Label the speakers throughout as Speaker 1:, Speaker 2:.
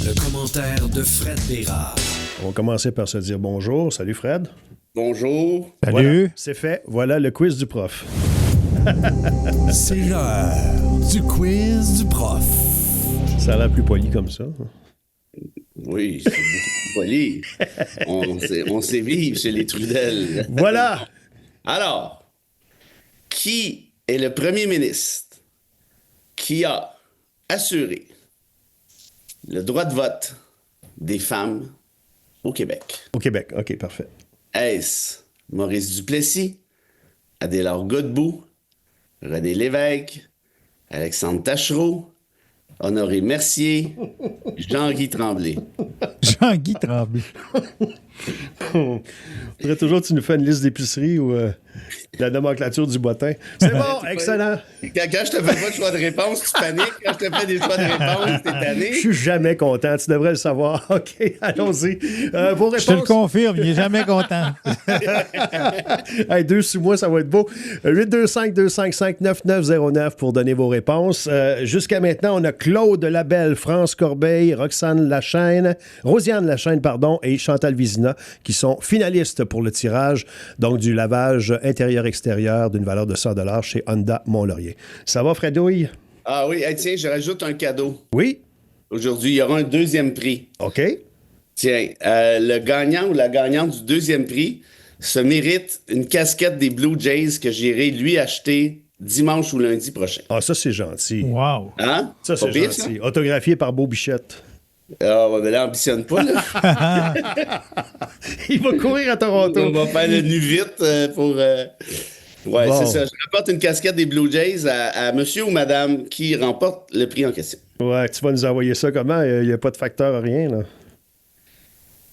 Speaker 1: Le commentaire de Fred Bérard.
Speaker 2: On va commencer par se dire bonjour. Salut Fred.
Speaker 3: Bonjour.
Speaker 4: Salut.
Speaker 2: Voilà, c'est fait. Voilà le quiz du prof.
Speaker 1: C'est l'heure du quiz du prof.
Speaker 2: Ça a l'air plus poli comme ça.
Speaker 3: Oui, c'est beaucoup poli. On sait vivre chez les Trudel.
Speaker 2: Voilà.
Speaker 3: Alors, qui est le premier ministre qui a assuré le droit de vote des femmes au Québec?
Speaker 2: Au Québec. OK, parfait.
Speaker 3: Est-ce Maurice Duplessis, Adélard Godbout, René Lévesque, Alexandre Tachereau, Honoré Mercier, Jean-Guy Tremblay?
Speaker 4: Jean-Guy Tremblay.
Speaker 2: Faudrait toujours que tu nous fais une liste d'épicerie ou la nomenclature du bottin. C'est bon, excellent.
Speaker 3: Quand je te fais pas de choix de réponse, tu paniques. Quand je te fais des choix de réponse, t'es tanné.
Speaker 2: Je suis jamais content. Tu devrais le savoir. OK, allons-y. Vos réponses.
Speaker 4: Je te le confirme, il n'est jamais content.
Speaker 2: Hey, 2 sous moi, ça va être beau. 825-255-9909 pour donner vos réponses. Jusqu'à maintenant, on a Claude Labelle, France Corbeil, Rosiane Lachaine, et Chantal Vizina qui sont finalistes pour le tirage donc du lavage intérieur-extérieur d'une valeur de 100$ chez Honda Mont-Laurier. Ça va, Fredouille?
Speaker 3: Ah oui, hey, tiens, je rajoute un cadeau.
Speaker 2: Oui?
Speaker 3: Aujourd'hui, il y aura un deuxième prix.
Speaker 2: OK.
Speaker 3: Tiens, le gagnant ou la gagnante du deuxième prix se mérite une casquette des Blue Jays que j'irai lui acheter dimanche ou lundi prochain.
Speaker 2: Ah, ça, c'est gentil.
Speaker 4: Wow.
Speaker 3: Hein?
Speaker 2: Ça, c'est
Speaker 3: Pas pire,
Speaker 2: gentil. Autographié par Beau Bichette.
Speaker 3: Ah, ouais, mais là, ambitionne pas, là.
Speaker 2: Il va courir à Toronto.
Speaker 3: On va faire le nu vite pour... Ouais,
Speaker 2: Bon.
Speaker 3: c'est ça. Je rapporte une casquette des Blue Jays à monsieur ou madame qui remporte le prix en question.
Speaker 2: Ouais, tu vas nous envoyer ça comment? Il n'y a pas de facteur, rien, là.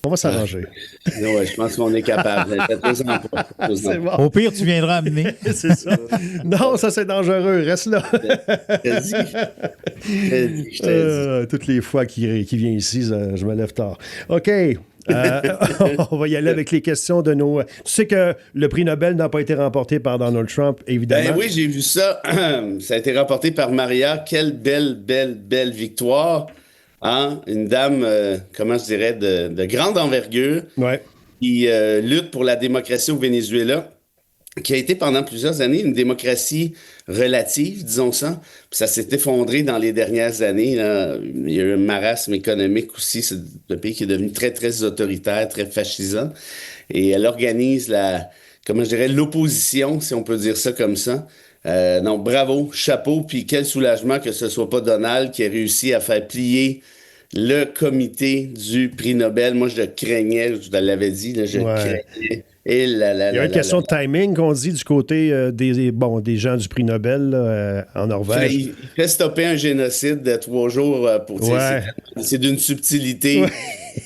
Speaker 2: On va s'arranger.
Speaker 3: Ouais, je pense qu'on est capable. Faites-en pas.
Speaker 2: C'est bon.
Speaker 4: Au pire, tu viendras amener.
Speaker 2: C'est ça. Non, ça, c'est dangereux. Reste là.
Speaker 3: Je t'ai dit. Je t'ai dit.
Speaker 2: Toutes les fois qu'il vient ici, je me lève tard. OK. On va y aller avec les questions de nos... Tu sais que le prix Nobel n'a pas été remporté par Donald Trump, évidemment.
Speaker 3: Ben oui, j'ai vu ça. Ça a été remporté par Maria. Quelle belle victoire. Hein? Une dame, comment je dirais, de grande envergure
Speaker 2: Ouais.
Speaker 3: qui lutte pour la démocratie au Venezuela, qui a été pendant plusieurs années une démocratie relative, disons ça. Puis ça s'est effondré dans les dernières années, là. Il y a eu un marasme économique aussi. C'est un pays qui est devenu très, très autoritaire, très fascisant. Et elle organise comment je dirais, l'opposition, si on peut dire ça comme ça. Donc, bravo, chapeau, puis quel soulagement que ce soit pas Donald qui a réussi à faire plier le comité du prix Nobel. Moi, je le craignais, je te l'avais dit, là, je le craignais. Et
Speaker 2: Il y a une question de timing qu'on dit du côté des gens du prix Nobel là, en Norvège.
Speaker 3: Il fait stopper un génocide de 3 jours pour dire
Speaker 2: Ouais.
Speaker 3: c'est d'une subtilité.
Speaker 2: Ouais.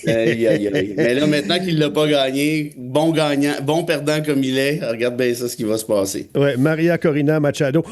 Speaker 3: Mais là, maintenant qu'il l'a pas gagné, bon gagnant, bon perdant comme il est, regarde bien ça, ce qui va se passer.
Speaker 2: Ouais, Maria Corina Machado.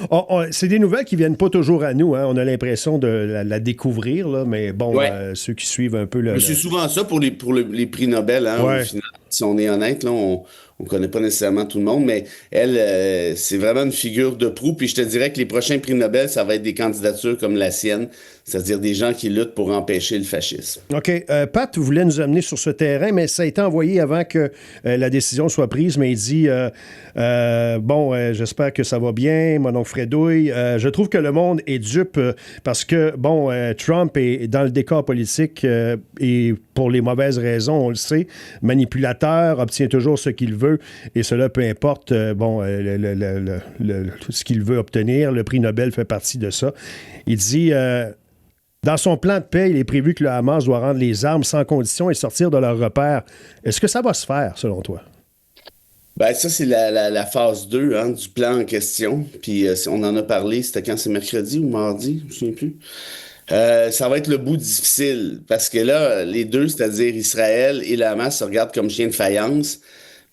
Speaker 2: C'est des nouvelles qui viennent pas toujours à nous. Hein. On a l'impression de la découvrir, là, mais bon,
Speaker 3: Ouais.
Speaker 2: Ceux qui suivent un peu
Speaker 3: Mais c'est souvent ça pour les prix Nobel. Hein,
Speaker 2: Ouais.
Speaker 3: au final. Si on est honnête, là, on connaît pas nécessairement tout le monde, mais elle, c'est vraiment une figure de proue. Puis je te dirais que les prochains prix Nobel, ça va être des candidatures comme la sienne, c'est-à-dire des gens qui luttent pour empêcher le fascisme.
Speaker 2: OK. Pat voulait nous amener sur ce terrain, mais ça a été envoyé avant que la décision soit prise. Mais il dit j'espère que ça va bien, mon oncle Fredouille. Je trouve que le monde est dupe parce que, Trump est dans le décor politique et pour les mauvaises raisons, on le sait, manipulateur, obtient toujours ce qu'il veut et cela peu importe tout ce qu'il veut obtenir. Le prix Nobel fait partie de ça. Il dit... dans son plan de paix, il est prévu que le Hamas doit rendre les armes sans condition et sortir de leur repère. Est-ce que ça va se faire, selon toi?
Speaker 3: Ben, ça, c'est la phase 2 hein, du plan en question. Puis on en a parlé, c'était quand? C'est mercredi ou mardi? Je ne me souviens plus. Ça va être le bout difficile parce que là, les deux, c'est-à-dire Israël et le Hamas, se regardent comme chien de faïence.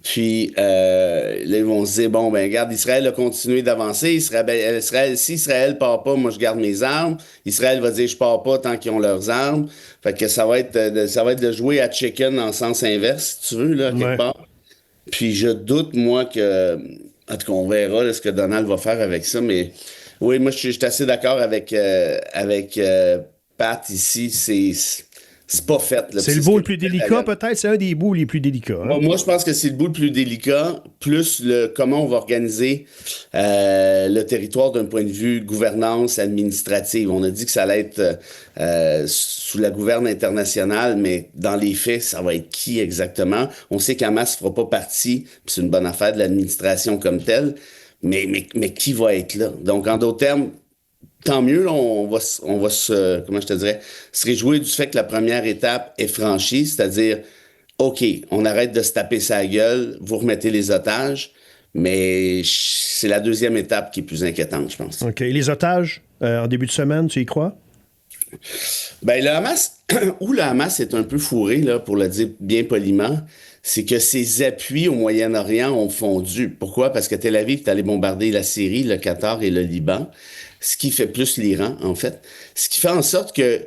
Speaker 3: Puis là, ils vont se dire, bon, ben regarde, Israël a continué d'avancer. Si Israël part pas, moi, je garde mes armes. Israël va dire, je pars pas tant qu'ils ont leurs armes. Fait que ça va être de jouer à chicken en sens inverse, si tu veux, là, quelque part. Puis je doute, moi, que... En tout cas, on verra là, ce que Donald va faire avec ça, mais... Oui, moi, je suis assez d'accord avec Pat ici. c'est pas fait. Là.
Speaker 2: C'est le bout le plus délicat, peut-être? C'est un des bouts les plus délicats. Hein?
Speaker 3: Moi, je pense que c'est le bout le plus délicat, plus comment on va organiser le territoire d'un point de vue gouvernance administrative. On a dit que ça allait être sous la gouverne internationale, mais dans les faits, ça va être qui exactement? On sait qu'Hamas ne fera pas partie, puis c'est une bonne affaire de l'administration comme telle, mais qui va être là? Donc, en d'autres termes, tant mieux, là, on va comment je te dirais, se réjouir du fait que la première étape est franchie, c'est-à-dire, OK, on arrête de se taper sa gueule, vous remettez les otages, mais c'est la deuxième étape qui est plus inquiétante, je pense.
Speaker 2: OK. Et les otages, en début de semaine, tu y crois?
Speaker 3: Ben, le Hamas est un peu fourré, là, pour le dire bien poliment, c'est que ses appuis au Moyen-Orient ont fondu. Pourquoi? Parce que Tel Aviv est allé bombarder la Syrie, le Qatar et le Liban, ce qui fait plus l'Iran, en fait. Ce qui fait en sorte que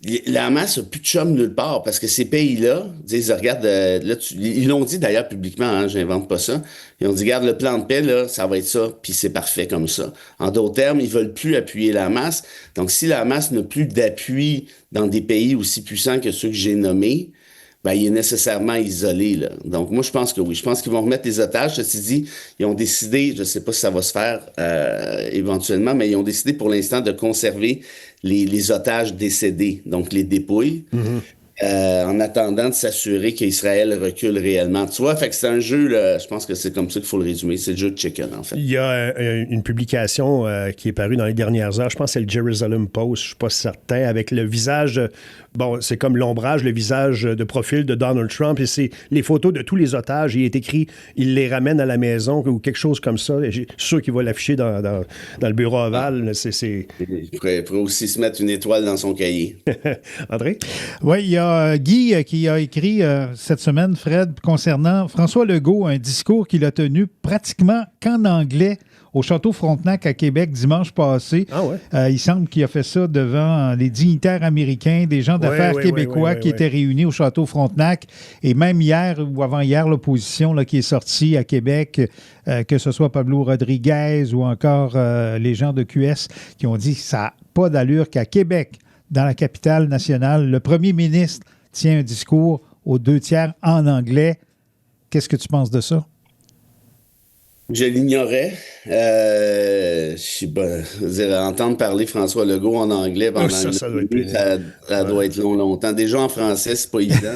Speaker 3: le Hamas n'a plus de chum nulle part, parce que ces pays-là disent, regarde, là, ils l'ont dit d'ailleurs publiquement, hein, j'invente pas ça, ils ont dit, regarde, le plan de paix, là, ça va être ça, puis c'est parfait comme ça. En d'autres termes, ils veulent plus appuyer le Hamas. Donc, si le Hamas n'a plus d'appui dans des pays aussi puissants que ceux que j'ai nommés, ben, il est nécessairement isolé, là. Donc, moi, je pense que oui. Je pense qu'ils vont remettre les otages. Ceci dit, ils ont décidé, je ne sais pas si ça va se faire éventuellement, mais ils ont décidé pour l'instant de conserver les otages décédés, donc les dépouilles, en attendant de s'assurer qu'Israël recule réellement. Tu vois, fait que c'est un jeu, là, je pense que c'est comme ça qu'il faut le résumer. C'est le jeu de chicken, en fait.
Speaker 2: Il y a une publication qui est parue dans les dernières heures. Je pense que c'est le Jerusalem Post, je ne suis pas certain, avec le visage... Bon, c'est comme l'ombrage, le visage de profil de Donald Trump, et c'est les photos de tous les otages. Il est écrit « Il les ramène à la maison » ou quelque chose comme ça. Je suis sûr qu'il va l'afficher dans le bureau ovale.
Speaker 3: Il pourrait aussi se mettre une étoile dans son cahier.
Speaker 2: André?
Speaker 4: Oui, il y a Guy qui a écrit cette semaine, Fred, concernant François Legault, un discours qu'il a tenu pratiquement qu'en anglais au Château Frontenac à Québec dimanche passé.
Speaker 2: Ah ouais?
Speaker 4: Il semble qu'il a fait ça devant les dignitaires américains, des gens d'affaires québécois qui étaient réunis au Château Frontenac. Et même hier ou avant-hier, l'opposition là, qui est sortie à Québec, que ce soit Pablo Rodriguez ou encore les gens de QS qui ont dit que ça n'a pas d'allure qu'à Québec, dans la capitale nationale, le premier ministre tient un discours aux 2/3 en anglais. Qu'est-ce que tu penses de ça?
Speaker 3: Je l'ignorais. Je sais pas, entendre parler François Legault en anglais pendant
Speaker 2: ça doit être pénible.
Speaker 3: ça doit être longtemps. Déjà en français, c'est pas évident.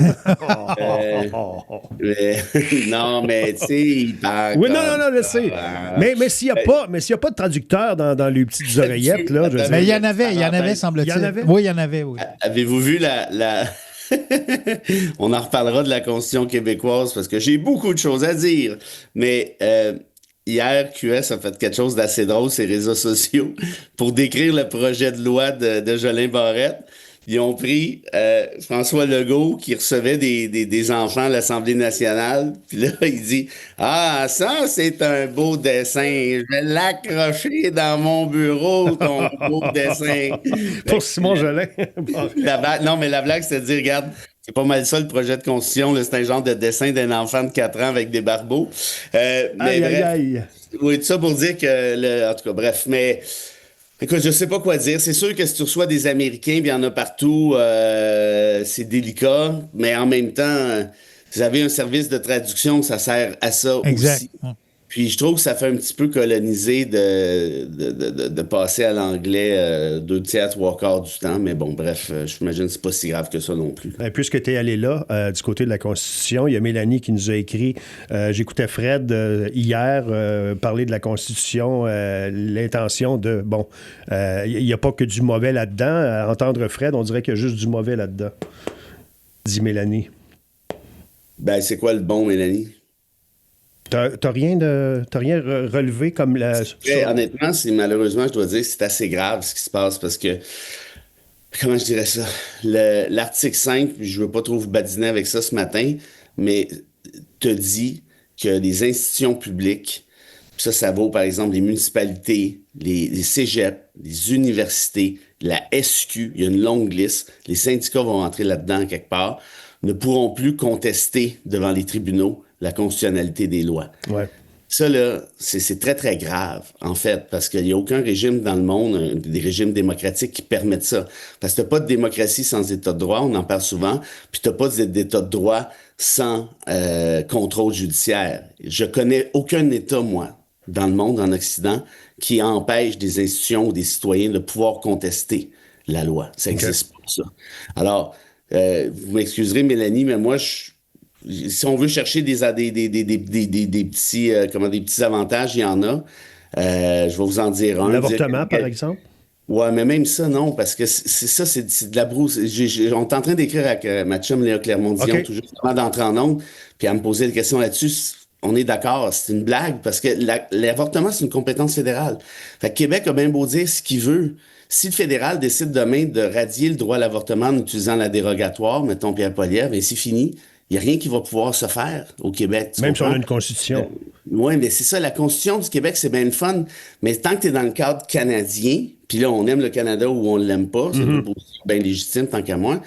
Speaker 3: Non, mais tu sais, il parle.
Speaker 2: Oui, non, je sais. Mais s'il n'y a pas de traducteur dans les petites oreillettes, là.
Speaker 4: Mais il y en avait, semble-t-il.
Speaker 2: Il y en avait?
Speaker 4: Oui, il y en avait, oui.
Speaker 3: Avez-vous vu la... On en reparlera de la Constitution québécoise parce que j'ai beaucoup de choses à dire. Mais hier, QS a fait quelque chose d'assez drôle sur les réseaux sociaux pour décrire le projet de loi de Jolin Barrette. Ils ont pris François Legault qui recevait des enfants à l'Assemblée nationale. Puis là, il dit « Ah, ça, c'est un beau dessin. Je vais l'accrocher dans mon bureau, ton beau dessin. »
Speaker 2: Pour Simon Jolin.
Speaker 3: Non, mais la blague, c'est de dire, regarde, c'est pas mal ça, le projet de constitution. Là, c'est un genre de dessin d'un enfant de 4 ans avec des barbeaux.
Speaker 2: Aïe.
Speaker 3: Oui, tout ça pour dire que... En tout cas, bref, mais... Écoute, je sais pas quoi dire. C'est sûr que si tu reçois des Américains, il y en a partout, c'est délicat, mais en même temps, vous avez un service de traduction, ça sert à ça aussi. Puis je trouve que ça fait un petit peu coloniser de passer à l'anglais 2/3, 3/4 du temps, mais bon, bref, j'imagine que c'est pas si grave que ça non plus.
Speaker 2: Puisque tu es allé là, du côté de la Constitution, il y a Mélanie qui nous a écrit, j'écoutais Fred hier parler de la Constitution, l'intention de, bon, il n'y a pas que du mauvais là-dedans. À entendre Fred, on dirait qu'il y a juste du mauvais là-dedans, dit Mélanie.
Speaker 3: Ben, c'est quoi le bon, Mélanie?
Speaker 2: T'as rien relevé comme la...
Speaker 3: Honnêtement, malheureusement, je dois dire que c'est assez grave ce qui se passe parce que, comment je dirais ça? L'article 5, je veux pas trop vous badiner avec ça ce matin, mais te dit que les institutions publiques, ça vaut par exemple les municipalités, les cégeps, les universités, la SQ, il y a une longue liste, les syndicats vont rentrer là-dedans quelque part, ne pourront plus contester devant les tribunaux la constitutionnalité des lois.
Speaker 2: Ouais.
Speaker 3: Ça, là, c'est très, très grave, en fait, parce qu'il n'y a aucun régime dans le monde, des régimes démocratiques qui permettent ça. Parce que t'as pas de démocratie sans état de droit, on en parle souvent, puis t'as pas d'état de droit sans contrôle judiciaire. Je connais aucun État, moi, dans le monde, en Occident, qui empêche des institutions ou des citoyens de pouvoir contester la loi. Ça n'existe pas, ça. Alors, vous m'excuserez, Mélanie, mais moi, si on veut chercher des petits, des petits avantages, il y en a. Je vais vous en dire un.
Speaker 2: L'avortement, par exemple?
Speaker 3: Ouais, mais même ça, non, parce que c'est de la brousse. On est en train d'écrire avec ma chum Léa Clermont-Dion, tout juste avant d'entrer en ondes, puis elle me posait des questions là-dessus. On est d'accord, c'est une blague, parce que l'avortement, c'est une compétence fédérale. Fait que Québec a bien beau dire ce qu'il veut. Si le fédéral décide demain de radier le droit à l'avortement en utilisant la dérogatoire, mettons Pierre Poilievre, ben c'est fini. Il n'y a rien qui va pouvoir se faire au Québec.
Speaker 2: Même si on a une constitution.
Speaker 3: Oui, mais c'est ça, la constitution du Québec, c'est bien le fun. Mais tant que tu es dans le cadre canadien, puis là, on aime le Canada ou on l'aime pas, c'est une position bien légitime tant qu'à moi,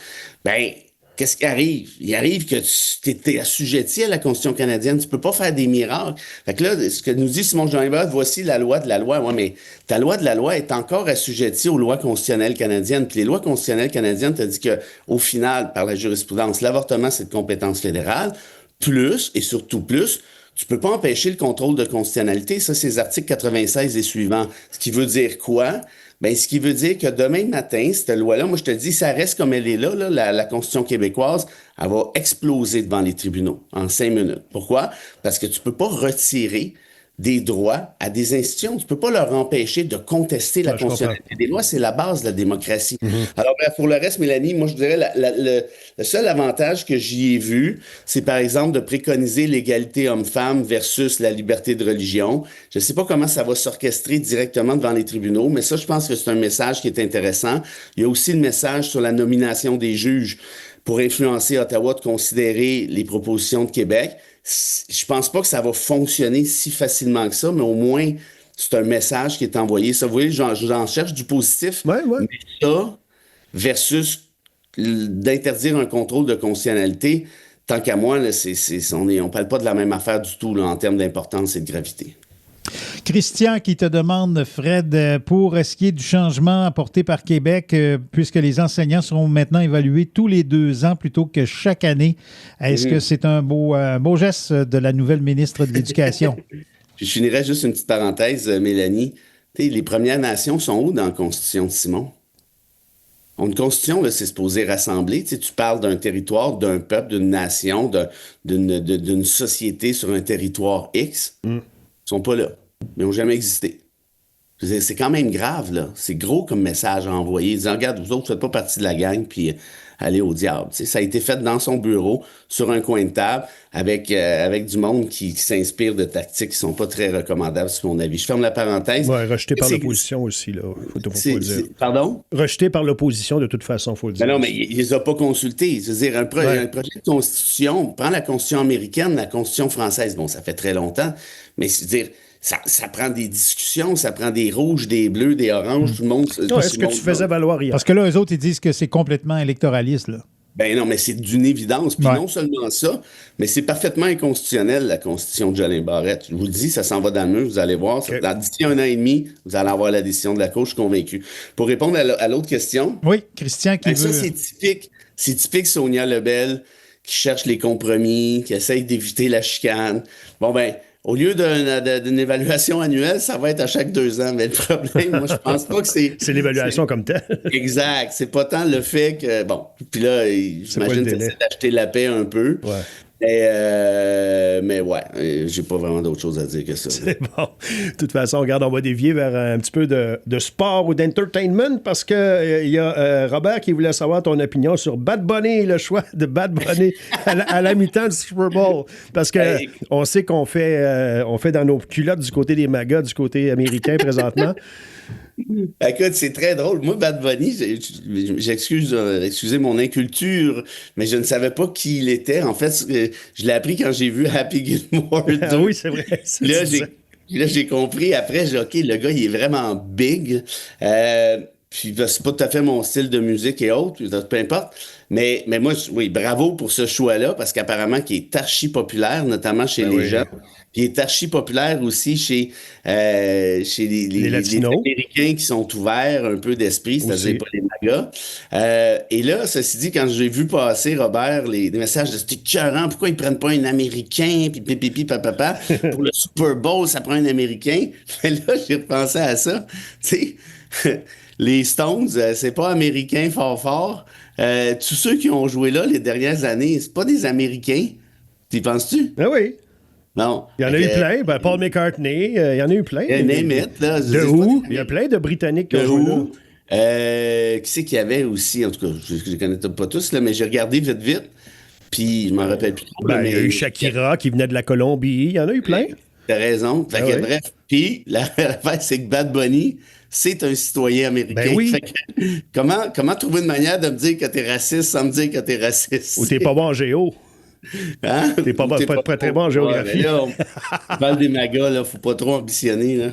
Speaker 3: ben, qu'est-ce qui arrive? Il arrive que tu es assujetti à la Constitution canadienne. Tu peux pas faire des miracles. Fait que là, ce que nous dit Simon Jean-Hébert, voici la loi de la loi. Ouais, mais ta loi de la loi est encore assujettie aux lois constitutionnelles canadiennes. Puis les lois constitutionnelles canadiennes te disent que, au final, par la jurisprudence, l'avortement, c'est de compétence fédérale. Plus, et surtout plus, tu peux pas empêcher le contrôle de constitutionnalité. Ça, c'est les articles 96 et suivants. Ce qui veut dire quoi? Ben, ce qui veut dire que demain matin, cette loi-là, moi, je te dis, ça reste comme elle est là, la Constitution québécoise, elle va exploser devant les tribunaux en 5 minutes. Pourquoi? Parce que tu peux pas retirer des droits à des institutions. Tu peux pas leur empêcher de contester la constitutionnalité des lois. C'est la base de la démocratie. Alors, bref, pour le reste, Mélanie, moi, je dirais le seul avantage que j'y ai vu, c'est par exemple de préconiser l'égalité homme-femme versus la liberté de religion. Je sais pas comment ça va s'orchestrer directement devant les tribunaux, mais ça, je pense que c'est un message qui est intéressant. Il y a aussi le message sur la nomination des juges pour influencer Ottawa de considérer les propositions de Québec. Je pense pas que ça va fonctionner si facilement que ça, mais au moins, c'est un message qui est envoyé. Ça, vous voyez, j'en cherche du positif.
Speaker 2: Ouais.
Speaker 3: Mais ça, versus d'interdire un contrôle de constitutionnalité, tant qu'à moi, là, on parle pas de la même affaire du tout là, en termes d'importance et de gravité.
Speaker 4: Christian qui te demande, Fred, pour ce qui est du changement apporté par Québec, puisque les enseignants seront maintenant évalués tous les 2 ans plutôt que chaque année, est-ce que c'est un beau geste de la nouvelle ministre de l'Éducation?
Speaker 3: Je finirais juste une petite parenthèse, Mélanie. Les Premières Nations sont où dans la Constitution de Simon? Une constitution, là, c'est supposé rassembler. Tu parles d'un territoire, d'un peuple, d'une nation, d'une société sur un territoire X. Ils sont pas là. Ils n'ont jamais existé. C'est quand même grave, là. C'est gros comme message à envoyer. Disant, regarde, vous autres, vous ne faites pas partie de la gang, puis allez au diable. Ça a été fait dans son bureau, sur un coin de table, avec du monde qui s'inspire de tactiques qui ne sont pas très recommandables, sur mon avis. Je ferme la parenthèse.
Speaker 2: Ouais, rejeté par l'opposition aussi, là. Faut le dire.
Speaker 3: Pardon?
Speaker 2: Rejeté par l'opposition, de toute façon, il faut le dire.
Speaker 3: Mais non, mais il ne les a pas consultés. C'est-à-dire, un projet de constitution, prends la constitution américaine, la constitution française. Bon, ça fait très longtemps, mais c'est-à-dire, ça prend des discussions, ça prend des rouges, des bleus, des oranges, tout le monde...
Speaker 2: Est-ce que tu faisais valoir hier?
Speaker 4: Parce que là, eux autres, ils disent que c'est complètement électoraliste, là.
Speaker 3: Ben non, mais c'est d'une évidence. Puis non seulement ça, mais c'est parfaitement inconstitutionnel, la constitution de Jolin Barrette. Je vous le dis, ça s'en va dans le mur, vous allez voir. Okay. D'ici 1 an et demi, vous allez avoir la décision de la Cour, je suis convaincu. Pour répondre à l'autre question...
Speaker 4: Oui, Christian qui veut...
Speaker 3: Ça, c'est typique Sonia Lebel, qui cherche les compromis, qui essaye d'éviter la chicane. Bon, ben... Au lieu d'une évaluation annuelle, ça va être à chaque 2 ans. Mais le problème, moi, je pense pas que c'est...
Speaker 2: C'est l'évaluation comme telle.
Speaker 3: Exact. C'est pas tant le fait que... Bon, puis là, j'imagine que c'est d'acheter la paix un peu.
Speaker 2: Ouais.
Speaker 3: Mais ouais, j'ai pas vraiment d'autre chose à dire que ça.
Speaker 2: C'est bon. De toute façon, regarde, on va dévier vers un petit peu de sport ou d'entertainment parce que y a Robert qui voulait savoir ton opinion sur Bad Bunny, le choix de Bad Bunny à la mi-temps du Super Bowl. Parce que on sait qu'on fait dans nos culottes du côté des magas, du côté américain présentement.
Speaker 3: Écoute, c'est très drôle. Moi, Bad Bunny, excusez mon inculture, mais je ne savais pas qui il était. En fait, je l'ai appris quand j'ai vu Happy Gilmore 2.
Speaker 2: Ah oui, c'est vrai.
Speaker 3: Là, j'ai compris. Après, j'ai dit, OK, le gars, il est vraiment big. Puis, c'est pas tout à fait mon style de musique et autres, peu importe. Mais moi, oui, bravo pour ce choix-là, parce qu'apparemment, il est archi populaire, notamment chez les jeunes. Puis il est archi populaire aussi chez les
Speaker 2: Latinos.
Speaker 3: Américains qui sont ouverts un peu d'esprit, c'est-à-dire pas les magas. Et là, ceci dit, quand j'ai vu passer, Robert, des messages de c'était écœurant, pourquoi ils prennent pas un Américain, puis pipi, papa, pour le Super Bowl, ça prend un Américain. Mais là, j'ai repensé à ça. Tu sais, les Stones, c'est pas américain fort. Tous ceux qui ont joué là les dernières années, c'est pas des Américains. T'y penses-tu?
Speaker 2: Ah oui.
Speaker 3: Non.
Speaker 2: Il y en a eu plein. Ben, Paul McCartney, il y en a eu plein.
Speaker 3: Là,
Speaker 2: de Who. Il y a plein de Britanniques qui ont joué là.
Speaker 3: Qui c'est qu'il y avait aussi? En tout cas, je ne les connais pas tous, là, mais j'ai regardé vite. Puis je m'en rappelle plus trop.
Speaker 2: Il y a eu Shakira qui venait de la Colombie. Il y en a eu plein.
Speaker 3: T'as raison. Fait que, bref. Puis l'affaire, c'est que Bad Bunny, c'est un citoyen américain.
Speaker 2: Ben oui.
Speaker 3: Fait que, comment trouver une manière de me dire que t'es raciste sans me dire que t'es raciste?
Speaker 2: Ou t'es pas bon en géo.
Speaker 3: Hein?
Speaker 2: T'es pas très bon en géographie.
Speaker 3: Là, on parle des magas, là, faut pas trop ambitionner. Là.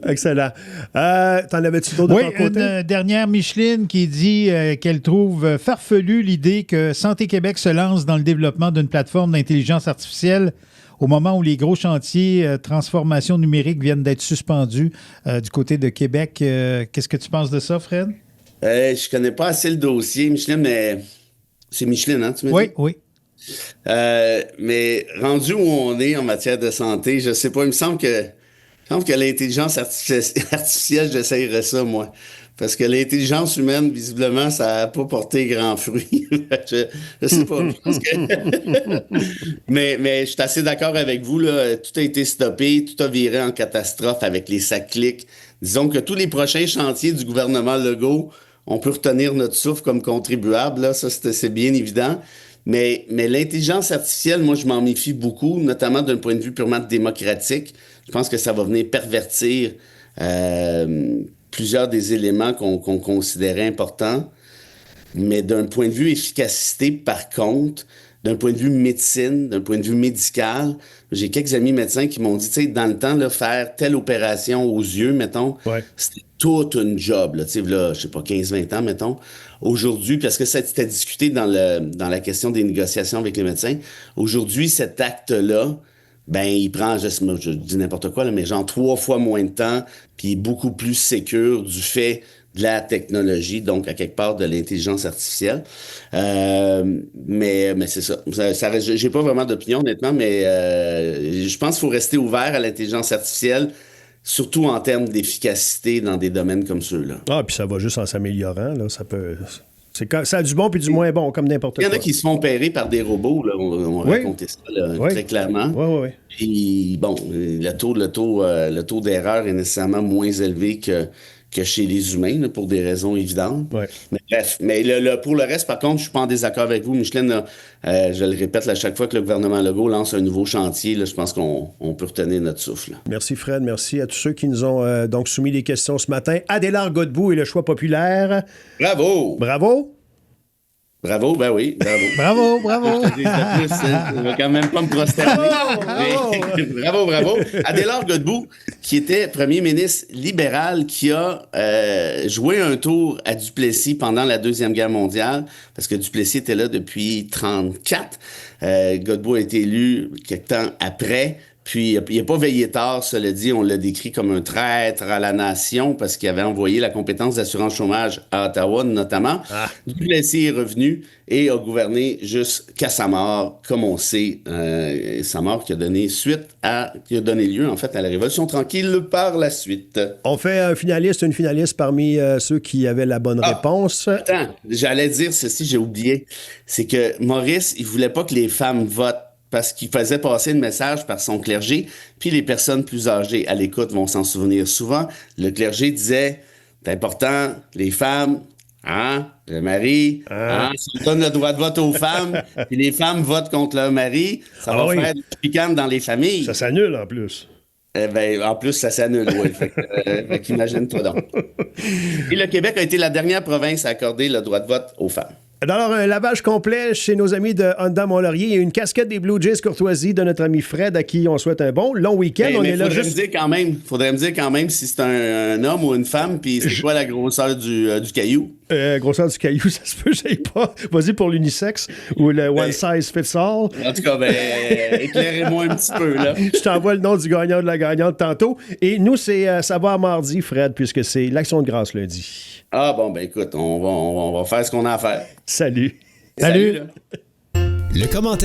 Speaker 2: Excellent. T'en avais-tu d'autres de ton côté?
Speaker 4: Une dernière Micheline qui dit qu'elle trouve farfelue l'idée que Santé Québec se lance dans le développement d'une plateforme d'intelligence artificielle au moment où les gros chantiers transformation numérique viennent d'être suspendus du côté de Québec. Qu'est-ce que tu penses de ça, Fred?
Speaker 3: Je connais pas assez le dossier, Micheline, mais c'est Micheline, hein, tu m'as dit?
Speaker 4: Oui.
Speaker 3: Mais rendu où on est en matière de santé, je sais pas, il me semble que l'intelligence artificielle, j'essayerais ça, moi. Parce que l'intelligence humaine, visiblement, ça n'a pas porté grand fruit. je sais pas. Je pense que... mais je suis assez d'accord avec vous, là. Tout a été stoppé, tout a viré en catastrophe avec les sacs clics. Disons que tous les prochains chantiers du gouvernement Legault, on peut retenir notre souffle comme contribuable, là. Ça, c'est bien évident. Mais l'intelligence artificielle, moi, je m'en méfie beaucoup, notamment d'un point de vue purement démocratique. Je pense que ça va venir pervertir plusieurs des éléments qu'on considérait importants. Mais d'un point de vue efficacité, par contre, d'un point de vue médecine, d'un point de vue médical, j'ai quelques amis médecins qui m'ont dit, tu sais, dans le temps, là, faire telle opération aux yeux, mettons, c'était toute une job, là, tu sais, là, je sais pas, 15-20 ans, mettons. Aujourd'hui, parce que ça c'était discuté dans la question des négociations avec les médecins, aujourd'hui, cet acte-là, ben, il prend, je dis n'importe quoi, là, mais genre 3 fois moins de temps, puis beaucoup plus sécure du fait de la technologie, donc à quelque part de l'intelligence artificielle. Mais c'est ça. J'ai pas vraiment d'opinion, honnêtement, mais je pense qu'il faut rester ouvert à l'intelligence artificielle, surtout en termes d'efficacité dans des domaines comme ceux-là.
Speaker 2: Ah, puis ça va juste en s'améliorant, là. Ça a du bon puis du moins bon, comme n'importe quoi.
Speaker 3: Il y en a qui se font opérer par des robots, là. On racontait ça, là, très clairement.
Speaker 2: Oui.
Speaker 3: Puis, bon, le taux d'erreur est nécessairement moins élevé que chez les humains, là, pour des raisons évidentes.
Speaker 2: Ouais.
Speaker 3: Mais bref, pour le reste, par contre, je suis pas en désaccord avec vous, Micheline. Là, je le répète, là, chaque fois que le gouvernement Legault lance un nouveau chantier, là, je pense qu'on peut retenir notre souffle. Là.
Speaker 2: Merci, Fred. Merci à tous ceux qui nous ont donc soumis des questions ce matin. Adélard Godbout et le choix populaire.
Speaker 3: Bravo!
Speaker 2: Bravo,
Speaker 3: ben oui, bravo.
Speaker 4: Bravo!
Speaker 3: Je ne vais quand même pas me prosterner. Bravo. Adélard Godbout, qui était premier ministre libéral, qui a joué un tour à Duplessis pendant la Deuxième Guerre mondiale, parce que Duplessis était là depuis 1934. Godbout a été élu quelque temps après. Puis, il n'a pas veillé tard, cela dit, on l'a décrit comme un traître à la nation parce qu'il avait envoyé la compétence d'assurance chômage à Ottawa, notamment. Duplessis est revenu et a gouverné jusqu'à sa mort, comme on sait, sa mort qui a donné lieu, en fait, à la Révolution tranquille par la suite.
Speaker 2: On fait une finaliste parmi ceux qui avaient la bonne réponse.
Speaker 3: Attends, j'allais dire ceci, j'ai oublié. C'est que Maurice, il voulait pas que les femmes votent parce qu'il faisait passer le message par son clergé, puis les personnes plus âgées à l'écoute vont s'en souvenir souvent. Le clergé disait, c'est important, les femmes, le mari, si on donne le droit de vote aux femmes, puis les femmes votent contre leur mari, ça va faire du picante dans les familles.
Speaker 2: Ça s'annule en plus.
Speaker 3: En plus, ça s'annule, oui. Fait qu'imagine-toi donc. Et le Québec a été la dernière province à accorder le droit de vote aux femmes.
Speaker 2: Alors, un lavage complet chez nos amis de Honda Mont-Laurier et une casquette des Blue Jays courtoisie de notre ami Fred, à qui on souhaite un bon long week-end. On est là juste...
Speaker 3: Faudrait me dire quand même si c'est un homme ou une femme, puis c'est quoi la grosseur du caillou.
Speaker 2: Grosseur du caillou, ça se peut, j'aille pas. Vas-y pour l'unisexe ou le one size fits all.
Speaker 3: En tout cas, éclairez-moi un petit peu, là.
Speaker 2: Je t'envoie le nom du gagnant de la gagnante tantôt. Et nous, c'est Savoir mardi, Fred, puisque c'est l'Action de grâce lundi.
Speaker 3: Ah bon, écoute, on va faire ce qu'on a à faire.
Speaker 2: Salut.
Speaker 4: Salut.
Speaker 3: Là.
Speaker 1: Le commentaire